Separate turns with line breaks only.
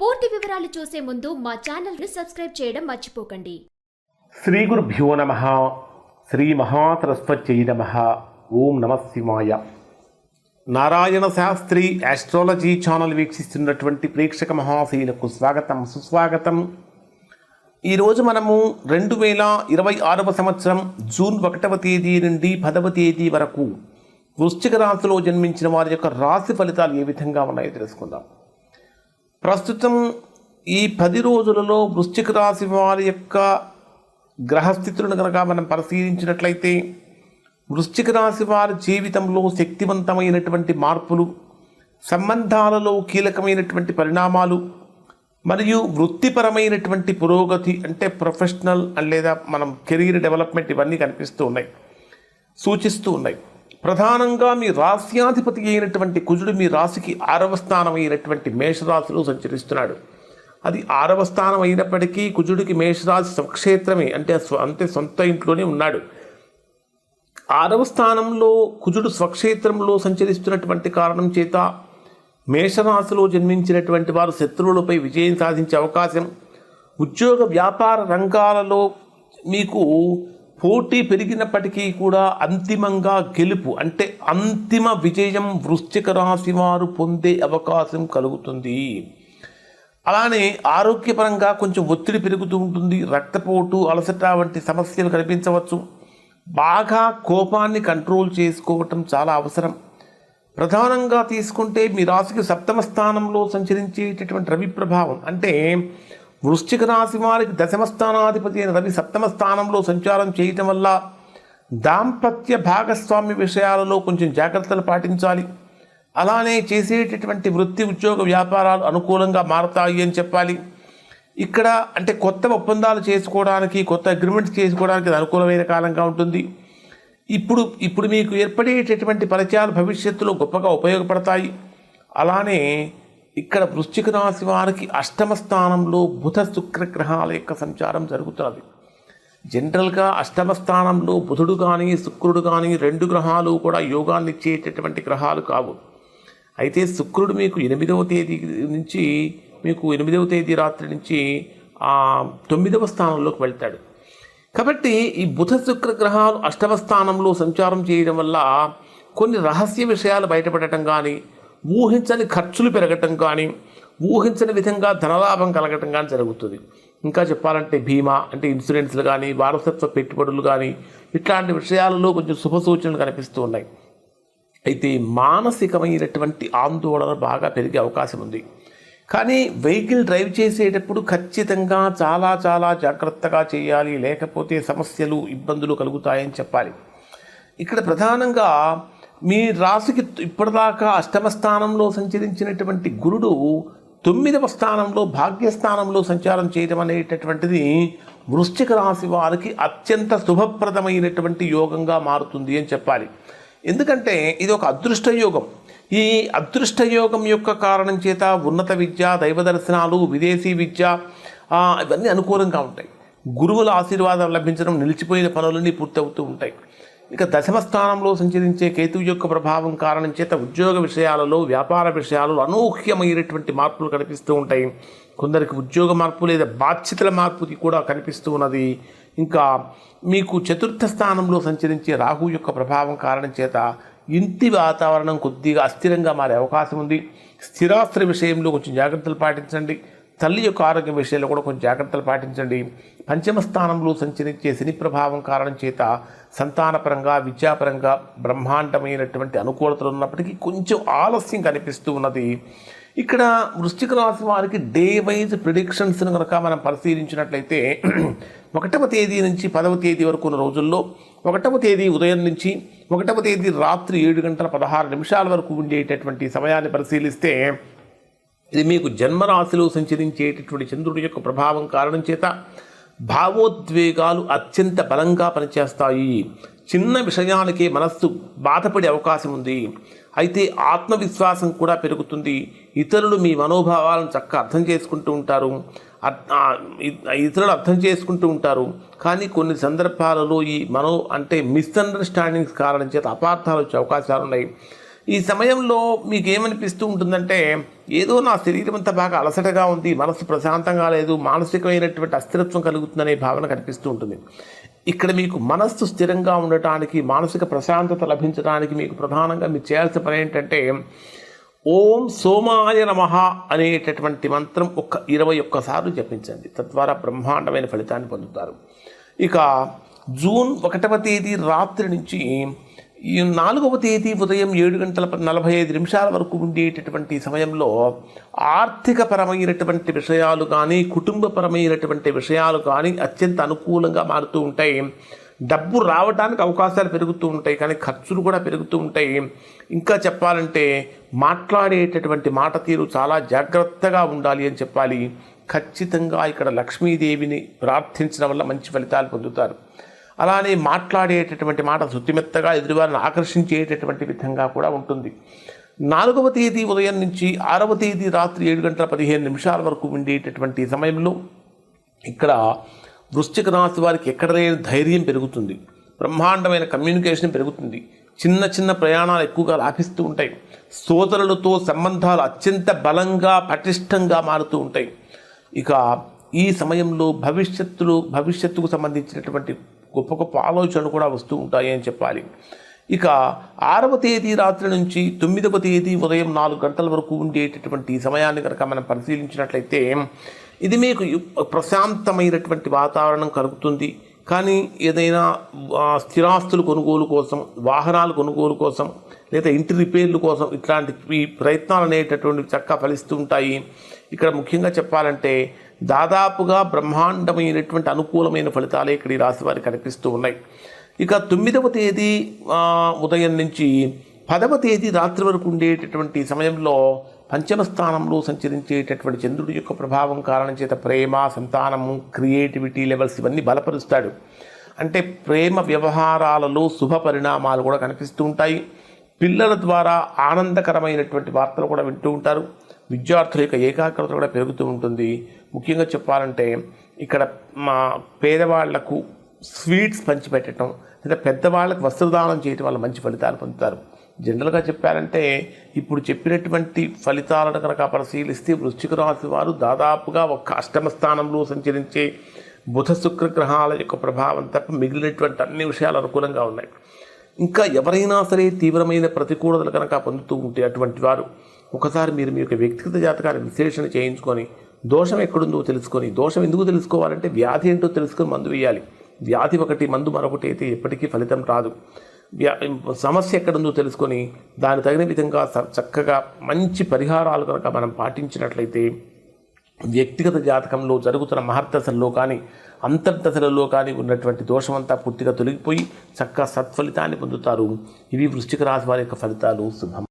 పూర్తి వివరాలు చూసే ముందు మా ఛానల్ని సబ్స్క్రైబ్ చేయడం మర్చిపోకండి.
శ్రీ గురుభ్యో నమః. శ్రీ మహాసరస్వత్యై నమః. ఓం నమః శివాయ. నారాయణ శాస్త్రి ఆస్ట్రాలజీ ఛానల్ వీక్షిస్తున్నటువంటి ప్రేక్షక మహాశీలకు స్వాగతం, సుస్వాగతం. ఈరోజు మనము 2026 సంవత్సరం జూన్ 1వ తేదీ నుండి 10వ తేదీ వరకు వృశ్చిక రాశిలో జన్మించిన వారి యొక్క రాశి ఫలితాలు ఏ విధంగా ఉన్నాయో తెలుసుకుందాం. ప్రస్తుతం ఈ 10 రోజులలో వృశ్చిక రాశి వారి యొక్క గ్రహస్థితులను కనుక మనం పరిశీలించినట్లయితే వృశ్చిక రాశి వారి జీవితంలో శక్తివంతమైనటువంటి మార్పులు, సంబంధాలలో కీలకమైనటువంటి పరిణామాలు మరియు వృత్తిపరమైనటువంటి పురోగతి అంటే ప్రొఫెషనల్ లేదా మనం కెరీర్ డెవలప్మెంట్ ఇవన్నీ కనిపిస్తూ ఉన్నాయి, సూచిస్తూ ఉన్నాయి. ప్రధానంగా మీ రాశ్యాధిపతి అయినటువంటి కుజుడు మీ రాశికి 6వ స్థానం అయినటువంటి మేషరాశిలో సంచరిస్తున్నాడు. అది 6వ స్థానం అయినప్పటికీ కుజుడికి మేషరాశి స్వక్షేత్రమే, అంటే సొంత ఇంట్లోనే ఉన్నాడు. 6వ స్థానంలో కుజుడు స్వక్షేత్రంలో సంచరిస్తున్నటువంటి కారణం చేత మేషరాశిలో జన్మించినటువంటి వారు శత్రువులపై విజయం సాధించే అవకాశం, ఉద్యోగ వ్యాపార రంగాలలో మీకు పోటీ పెరిగినప్పటికీ కూడా అంతిమంగా గెలుపు అంటే అంతిమ విజయం వృశ్చిక రాశి వారు పొందే అవకాశం కలుగుతుంది. అలానే ఆరోగ్యపరంగా కొంచెం ఒత్తిడి పెరుగుతూ ఉంటుంది. రక్తపోటు, అలసట వంటి సమస్యలు కనిపించవచ్చు. బాగా కోపాన్ని కంట్రోల్ చేసుకోవటం చాలా అవసరం. ప్రధానంగా తీసుకుంటే మీ రాశికి 7వ స్థానంలో సంచరించేటటువంటి రవి ప్రభావం, అంటే వృశ్చిక రాశి వారికి 10వ స్థానాధిపతి అయిన రవి 7వ స్థానంలో సంచారం చేయటం వల్ల దాంపత్య భాగస్వామ్య విషయాలలో కొంచెం జాగ్రత్తలు పాటించాలి. అలానే చేసేటటువంటి వృత్తి, ఉద్యోగ వ్యాపారాలు అనుకూలంగా మారతాయి అని చెప్పాలి. ఇక్కడ అంటే కొత్త ఒప్పందాలు చేసుకోవడానికి, కొత్త అగ్రిమెంట్స్ చేసుకోవడానికి అనుకూలమైన కాలంగా ఉంటుంది. ఇప్పుడు మీకు ఏర్పడేటటువంటి పరిచయాలు భవిష్యత్తులో గొప్పగా ఉపయోగపడతాయి. అలానే ఇక్కడ వృశ్చిక రాశి వారికి 8వ స్థానంలో బుధ శుక్ర గ్రహాల యొక్క సంచారం జరుగుతున్నది. జనరల్గా 8వ స్థానంలో బుధుడు కానీ శుక్రుడు కానీ 2 గ్రహాలు కూడా యోగాన్ని ఇచ్చేటటువంటి గ్రహాలు కావు. అయితే శుక్రుడు మీకు 8వ తేదీ నుంచి మీకు 8వ తేదీ రాత్రి నుంచి 9వ స్థానంలోకి వెళ్తాడు. కాబట్టి ఈ బుధ శుక్ర గ్రహాలు 8వ స్థానంలో సంచారం చేయడం వల్ల కొన్ని రహస్య విషయాలు బయటపడటం కానీ, ఊహించని ఖర్చులు పెరగటం కానీ, ఊహించని విధంగా ధనలాభం కలగటం కానీ జరుగుతుంది. ఇంకా చెప్పాలంటే బీమా అంటే ఇన్సూరెన్స్లు కానీ, వారసత్వ పెట్టుబడులు కానీ ఇట్లాంటి విషయాలలో కొంచెం శుభ సూచనలు కనిపిస్తూ ఉన్నాయి. అయితే మానసికమైనటువంటి ఆందోళన బాగా పెరిగే అవకాశం ఉంది. కానీ వెహికల్ డ్రైవ్ చేసేటప్పుడు ఖచ్చితంగా చాలా జాగ్రత్తగా చేయాలి, లేకపోతే సమస్యలు, ఇబ్బందులు కలుగుతాయని చెప్పాలి. ఇక్కడ ప్రధానంగా మీ రాశికి ఇప్పటిదాకా 8వ స్థానంలో సంచరించినటువంటి గురుడు 9వ స్థానంలో భాగ్యస్థానంలో సంచారం చేయడం అనేటటువంటిది వృశ్చిక రాశి వారికి అత్యంత శుభప్రదమైనటువంటి యోగంగా మారుతుంది అని చెప్పాలి. ఎందుకంటే ఇది ఒక అదృష్ట యోగం. ఈ అదృష్ట యోగం యొక్క కారణం చేత ఉన్నత విద్య, దైవ దర్శనాలు, విదేశీ విద్య ఇవన్నీ అనుకూలంగా ఉంటాయి. గురువుల ఆశీర్వాదం లభించడం, నిలిచిపోయిన పనులన్నీ పూర్తవుతూ ఉంటాయి. ఇక 10వ స్థానంలో సంచరించే కేతువు యొక్క ప్రభావం కారణం చేత ఉద్యోగ విషయాలలో, వ్యాపార విషయాలలో అనూహ్యమైనటువంటి మార్పులు కనిపిస్తూ ఉంటాయి. కొందరికి ఉద్యోగ మార్పు లేదా బాధ్యతల మార్పుకి కూడా కనిపిస్తూ ఉన్నది. ఇంకా మీకు 4వ స్థానంలో సంచరించే రాహు యొక్క ప్రభావం కారణం చేత ఇంటి వాతావరణం కొద్దిగా అస్థిరంగా మారే అవకాశం ఉంది. స్థిరాస్తి విషయంలో కొంచెం జాగ్రత్తలు పాటించండి. తల్లి యొక్క ఆరోగ్య విషయంలో కూడా కొంచెం జాగ్రత్తలు పాటించండి. 5వ స్థానంలో సంచరించే శని ప్రభావం కారణం చేత సంతానపరంగా, విద్యాపరంగా బ్రహ్మాండమైనటువంటి అనుకూలతలు ఉన్నప్పటికీ కొంచెం ఆలస్యం కనిపిస్తూ ఉన్నది. ఇక్కడ వృశ్చిక రాశి వారికి డే వైజ్ ప్రిడిక్షన్స్ను కనుక మనం పరిశీలించినట్లయితే 1వ తేదీ నుంచి 10వ తేదీ వరకు ఉన్న రోజుల్లో 1వ తేదీ ఉదయం నుంచి 1వ తేదీ రాత్రి 7:16 వరకు ఉండేటటువంటి సమయాన్ని పరిశీలిస్తే ఇది మీకు జన్మరాశిలో సంచరించేటటువంటి చంద్రుడి యొక్క ప్రభావం కారణం చేత భావోద్వేగాలు అత్యంత బలంగా పనిచేస్తాయి. చిన్న విషయాలకే మనస్సు బాధపడే అవకాశం ఉంది. అయితే ఆత్మవిశ్వాసం కూడా పెరుగుతుంది. ఇతరులు మీ మనోభావాలను చక్కగా అర్థం చేసుకుంటూ ఉంటారు. కానీ కొన్ని సందర్భాలలో ఈ మిస్అండర్స్టాండింగ్స్ కారణం చేత అపార్థాలు వచ్చే అవకాశాలు ఉన్నాయి. ఈ సమయంలో మీకు ఏమనిపిస్తూ ఉంటుందంటే ఏదో నా శరీరం అంతా బాగా అలసటగా ఉంది, మనసు ప్రశాంతంగా లేదు, మానసికమైనటువంటి అస్థిరత్వం కలుగుతుందనే భావన కనిపిస్తూ ఉంటుంది. ఇక్కడ మీకు మనస్సు స్థిరంగా ఉండటానికి, మానసిక ప్రశాంతత లభించడానికి మీకు ప్రధానంగా మీరు చేయాల్సిన పని ఏంటంటే ఓం సోమాయ నమః అనేటటువంటి మంత్రం 21 సార్లు జపించండి. తద్వారా బ్రహ్మాండమైన ఫలితాన్ని పొందుతారు. ఇక జూన్ 1వ తేదీ రాత్రి నుంచి ఈ 4వ తేదీ ఉదయం 7:45 వరకు ఉండేటటువంటి సమయంలో ఆర్థికపరమైనటువంటి విషయాలు కానీ, కుటుంబపరమైనటువంటి విషయాలు కానీ అత్యంత అనుకూలంగా మారుతూ ఉంటాయి. డబ్బు రావడానికి అవకాశాలు పెరుగుతూ ఉంటాయి, కానీ ఖర్చులు కూడా పెరుగుతూ ఉంటాయి. ఇంకా చెప్పాలంటే మాట్లాడేటటువంటి మాట తీరు చాలా జాగ్రత్తగా ఉండాలి అని చెప్పాలి. ఖచ్చితంగా ఇక్కడ లక్ష్మీదేవిని ప్రార్థించడం వల్ల మంచి ఫలితాలు పొందుతారు. అలానే మాట్లాడేటటువంటి మాట శుద్ధిమెత్తగా ఎదురువారిని ఆకర్షించేటటువంటి విధంగా కూడా ఉంటుంది. 4వ తేదీ ఉదయం నుంచి 6వ తేదీ రాత్రి 7:15 వరకు ఉండేటటువంటి సమయంలో ఇక్కడ వృశ్చిక రాశి వారికి ఎక్కడ లేని ధైర్యం పెరుగుతుంది, బ్రహ్మాండమైన కమ్యూనికేషన్ పెరుగుతుంది, చిన్న చిన్న ప్రయాణాలు ఎక్కువగా లాభిస్తూ ఉంటాయి, సోదరులతో సంబంధాలు అత్యంత బలంగా పటిష్టంగా మారుతూ ఉంటాయి. ఇక ఈ సమయంలో భవిష్యత్తుకు సంబంధించినటువంటి గొప్ప గొప్ప ఆలోచనలు కూడా వస్తూ ఉంటాయి అని చెప్పాలి. ఇక 6వ తేదీ రాత్రి నుంచి 9వ తేదీ ఉదయం 4 గంటల వరకు ఉండేటటువంటి సమయాన్ని కనుక మనం పరిశీలించినట్లయితే ఇది మీకు ప్రశాంతమైనటువంటి వాతావరణం కలుగుతుంది. కానీ ఏదైనా స్థిరాస్తులు కొనుగోలు కోసం, వాహనాలు కొనుగోలు కోసం, లేదా ఇంటి రిపేర్ల కోసం ఇట్లాంటి ప్రయత్నాలు అనేటటువంటివి చక్కగా ఫలిస్తూ ఉంటాయి. ఇక్కడ ముఖ్యంగా చెప్పాలంటే దాదాపుగా బ్రహ్మాండమైనటువంటి అనుకూలమైన ఫలితాలే ఇక్కడ ఈ రాశి వారికి కనిపిస్తూ ఉన్నాయి. ఇక 9వ తేదీ ఉదయం నుంచి 10వ తేదీ రాత్రి వరకు ఉండేటటువంటి సమయంలో పంచమ స్థానంలో సంచరించేటటువంటి చంద్రుడి యొక్క ప్రభావం కారణం చేత ప్రేమ, సంతానము, క్రియేటివిటీ లెవెల్స్ ఇవన్నీ బలపరుస్తాడు. అంటే ప్రేమ వ్యవహారాలలో శుభ పరిణామాలు కూడా కనిపిస్తూ ఉంటాయి. పిల్లల ద్వారా ఆనందకరమైనటువంటి వార్తలు కూడా వింటూ ఉంటారు. విద్యార్థుల యొక్క ఏకాగ్రత కూడా పెరుగుతూ ఉంటుంది. ముఖ్యంగా చెప్పాలంటే ఇక్కడ మా పేదవాళ్లకు స్వీట్స్ పంచిపెట్టడం, లేదా పెద్దవాళ్ళకు వస్త్రదానం చేయడం వల్ల మంచి ఫలితాలు పొందుతారు. జనరల్గా చెప్పారంటే ఇప్పుడు చెప్పినటువంటి ఫలితాలను కనుక పరిశీలిస్తే వృశ్చిక రాశి వారు దాదాపుగా ఒక అష్టమ స్థానంలో సంచరించే బుధ శుక్ర గ్రహాల యొక్క ప్రభావం తప్ప మిగిలినటువంటి అన్ని విషయాలు అనుకూలంగా ఉన్నాయి. ఇంకా ఎవరైనా సరే తీవ్రమైన ప్రతికూలతలు కనుక పొందుతూ ఉంటే అటువంటి వారు ఒకసారి మీరు మీ యొక్క వ్యక్తిగత జాతకాన్ని విశ్లేషణ చేయించుకొని దోషం ఎక్కడుందో తెలుసుకొని, దోషం ఎందుకు తెలుసుకోవాలంటే వ్యాధి ఏంటో తెలుసుకొని మందు వేయాలి. వ్యాధి ఒకటి, మందు మరొకటి అయితే ఎప్పటికీ ఫలితం రాదు. సమస్య ఎక్కడుందో తెలుసుకొని దాని తగిన విధంగా చక్కగా మంచి పరిహారాలు కనుక మనం పాటించినట్లయితే వ్యక్తిగత జాతకంలో జరుగుతున్న మహర్దశల్లో కానీ అంతర్దశలలో కానీ ఉన్నటువంటి దోషమంతా పూర్తిగా తొలగిపోయి చక్కగా సత్ఫలితాన్ని పొందుతారు. ఇవి వృశ్చిక రాశి వారి యొక్క ఫలితాలు. శుభం.